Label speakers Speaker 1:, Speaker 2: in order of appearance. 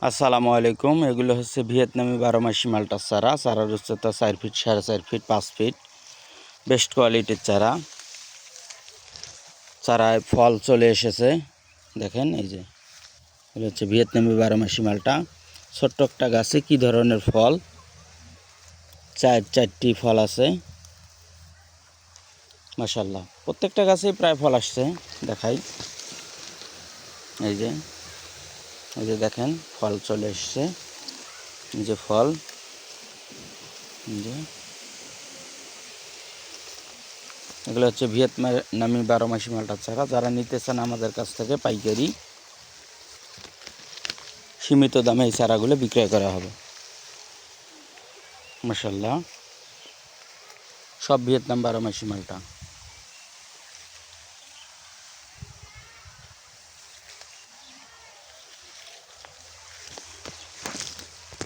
Speaker 1: আসসালামু আলাইকুম। এগুলো হচ্ছে ভিয়েতনামি 12 মাসি মালটার চারা। চারার উচ্চতা 4 ফিট, 4.5 ফিট, 5 ফিট। বেস্ট কোয়ালিটির চারা। চারায় ফল চলে এসেছে, দেখেন এই যে এগুলো হচ্ছে ভিয়েতনামি 12 মাসি মালটা। ছোট্ট একটা গাছে কী ধরনের ফল, চারটি ফল আছে মাশাআল্লাহ। প্রত্যেকটা গাছেই প্রায় ফল আসছে, দেখাই এই যে দেখেন ফল চলে এসছে, এই যে ফল, এই যে এগুলো হচ্ছে ভিয়েতনামি 12 মাসি মালটার চারা। যারা নিতে চান আমাদের কাছ থেকে পাইকারি সীমিত দামে এই চারাগুলো বিক্রয় করা হবে মাশাআল্লাহ। সব ভিয়েতনাম 12 মাসি মালটা।